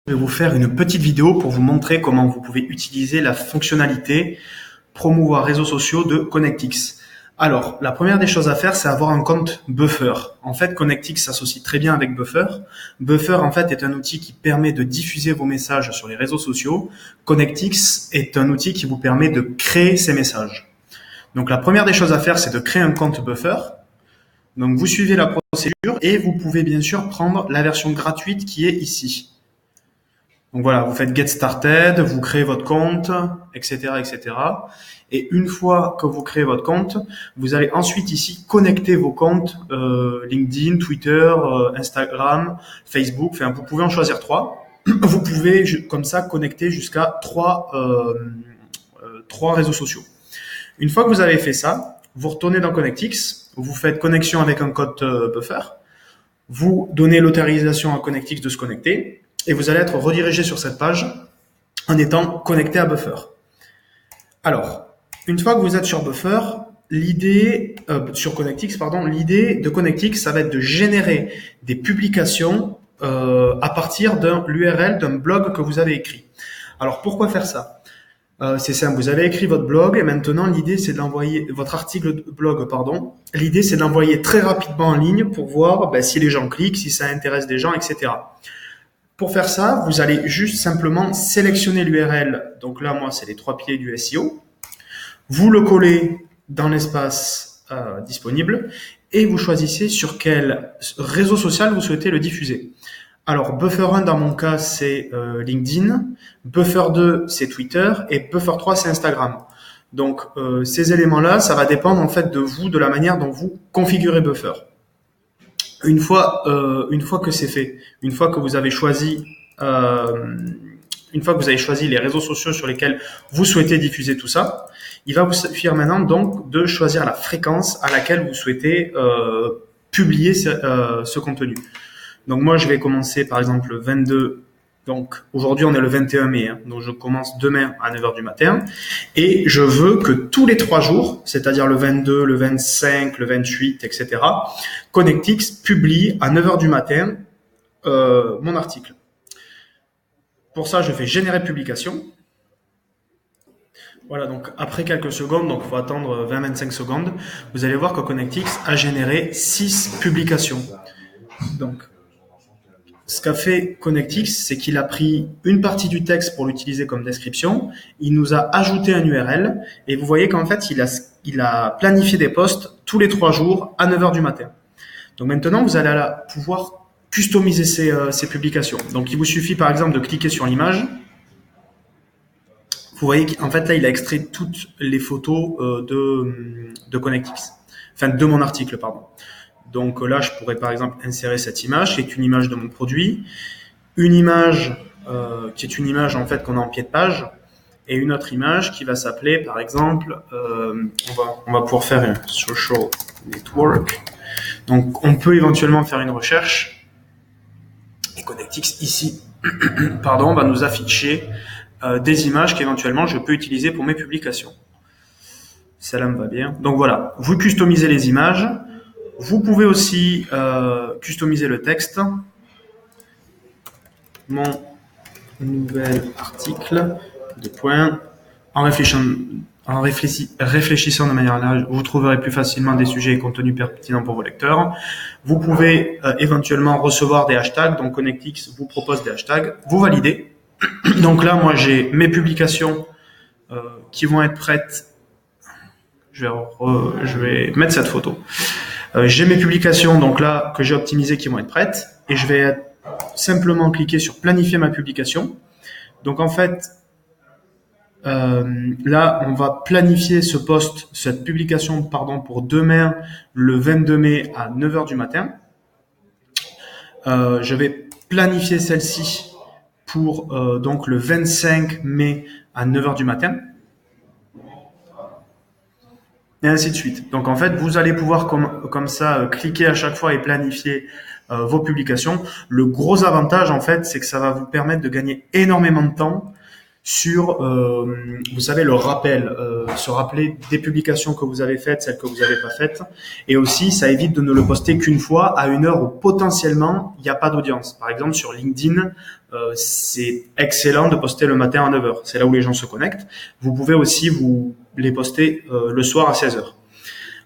Je vais vous faire une petite vidéo pour vous montrer comment vous pouvez utiliser la fonctionnalité promouvoir réseaux sociaux de ConnectX. Alors, la première des choses à faire, c'est avoir un compte Buffer. En fait, ConnectX s'associe très bien avec Buffer. Buffer, en fait, est un outil qui permet de diffuser vos messages sur les réseaux sociaux. ConnectX est un outil qui vous permet de créer ces messages. Donc, la première des choses à faire, c'est de créer un compte Buffer. Donc, vous suivez la procédure et vous pouvez bien sûr prendre la version gratuite qui est ici. Donc voilà, vous faites Get Started, vous créez votre compte, etc., etc. Et une fois que vous créez votre compte, vous allez ensuite ici connecter vos comptes LinkedIn, Twitter, Instagram, Facebook. Enfin, vous pouvez en choisir 3. Vous pouvez comme ça connecter jusqu'à 3 réseaux sociaux. Une fois que vous avez fait ça, vous retournez dans ConnectX, vous faites connexion avec un code Buffer, vous donnez l'autorisation à ConnectX de se connecter. Et vous allez être redirigé sur cette page en étant connecté à Buffer. Alors, une fois que vous êtes sur Buffer, sur ConnectX, l'idée de ConnectX, ça va être de générer des publications à partir de l'URL d'un blog que vous avez écrit. Alors, pourquoi faire ça ? C'est simple, vous avez écrit votre blog et maintenant l'idée c'est de l'envoyer, votre article de blog, l'idée c'est de l'envoyer très rapidement en ligne pour voir si les gens cliquent, si ça intéresse des gens, etc. Pour faire ça, vous allez juste simplement sélectionner l'URL. Donc là, moi, c'est les 3 piliers du SEO. Vous le collez dans l'espace disponible et vous choisissez sur quel réseau social vous souhaitez le diffuser. Alors, Buffer 1, dans mon cas, c'est LinkedIn. Buffer 2, c'est Twitter. Et Buffer 3, c'est Instagram. Donc, ces éléments-là, ça va dépendre en fait de vous, de la manière dont vous configurez Buffer. Une fois que c'est fait, une fois que vous avez choisi les réseaux sociaux sur lesquels vous souhaitez diffuser tout ça, il va vous suffire maintenant donc de choisir la fréquence à laquelle vous souhaitez publier ce contenu. Donc moi, je vais commencer par exemple le 22. Donc aujourd'hui, on est le 21 mai, donc je commence demain à 9h du matin et je veux que tous les 3 jours, c'est-à-dire le 22, le 25, le 28, etc., ConnectX publie à 9h du matin mon article. Pour ça, je fais générer publication. Voilà, donc après quelques secondes, donc il faut attendre 20-25 secondes, vous allez voir que ConnectX a généré 6 publications. Donc, ce qu'a fait ConnectX, c'est qu'il a pris une partie du texte pour l'utiliser comme description, il nous a ajouté un URL, et vous voyez qu'en fait, il a planifié des posts tous les 3 jours à 9h du matin. Donc maintenant, vous allez pouvoir customiser ces publications. Donc il vous suffit par exemple de cliquer sur l'image. Vous voyez qu'en fait là, il a extrait toutes les photos de ConnectX, enfin de mon article, pardon. Donc là, je pourrais par exemple insérer cette image, qui est une image de mon produit, une image qui est une image en fait qu'on a en pied de page, et une autre image qui va s'appeler par exemple, on va pouvoir faire un social network. Donc on peut éventuellement faire une recherche, et ConnectX ici, va nous afficher des images qu'éventuellement je peux utiliser pour mes publications. Celle-là me va bien. Donc voilà, vous customisez les images. Vous pouvez aussi customiser le texte. Mon nouvel article, en réfléchissant de manière large, vous trouverez plus facilement des sujets et contenus pertinents pour vos lecteurs. Vous pouvez éventuellement recevoir des hashtags. Donc ConnectX vous propose des hashtags. Vous validez. Donc là, moi, j'ai mes publications qui vont être prêtes. Je vais mettre cette photo. J'ai mes publications donc là que j'ai optimisées qui vont être prêtes et je vais simplement cliquer sur planifier ma publication. Donc en fait, là, on va planifier cette publication pour demain, le 22 mai à 9h du matin. Je vais planifier celle-ci pour donc le 25 mai à 9h du matin. Et ainsi de suite. Donc en fait, vous allez pouvoir comme ça cliquer à chaque fois et planifier vos publications. Le gros avantage en fait, c'est que ça va vous permettre de gagner énormément de temps sur, vous savez, le rappel, se rappeler des publications que vous avez faites, celles que vous n'avez pas faites. Et aussi, ça évite de ne le poster qu'une fois à une heure où potentiellement il n'y a pas d'audience. Par exemple, sur LinkedIn, c'est excellent de poster le matin à 9 heures. C'est là où les gens se connectent. Vous pouvez aussi vous les poster le soir à 16 heures.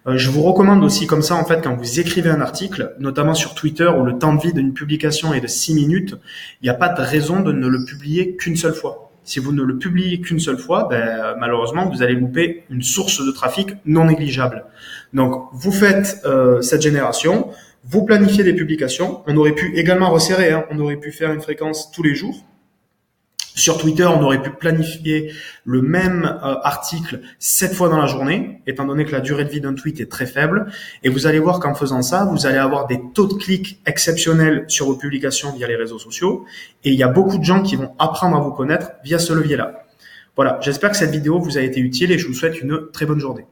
Je vous recommande aussi comme ça, en fait, quand vous écrivez un article, notamment sur Twitter où le temps de vie d'une publication est de 6 minutes, il n'y a pas de raison de ne le publier qu'une seule fois. Si vous ne le publiez qu'une seule fois, malheureusement, vous allez louper une source de trafic non négligeable. Donc, vous faites cette génération, vous planifiez des publications. On aurait pu également resserrer, on aurait pu faire une fréquence tous les jours. Sur Twitter, on aurait pu planifier le même article 7 fois dans la journée, étant donné que la durée de vie d'un tweet est très faible. Et vous allez voir qu'en faisant ça, vous allez avoir des taux de clics exceptionnels sur vos publications via les réseaux sociaux. Et il y a beaucoup de gens qui vont apprendre à vous connaître via ce levier-là. Voilà, j'espère que cette vidéo vous a été utile et je vous souhaite une très bonne journée.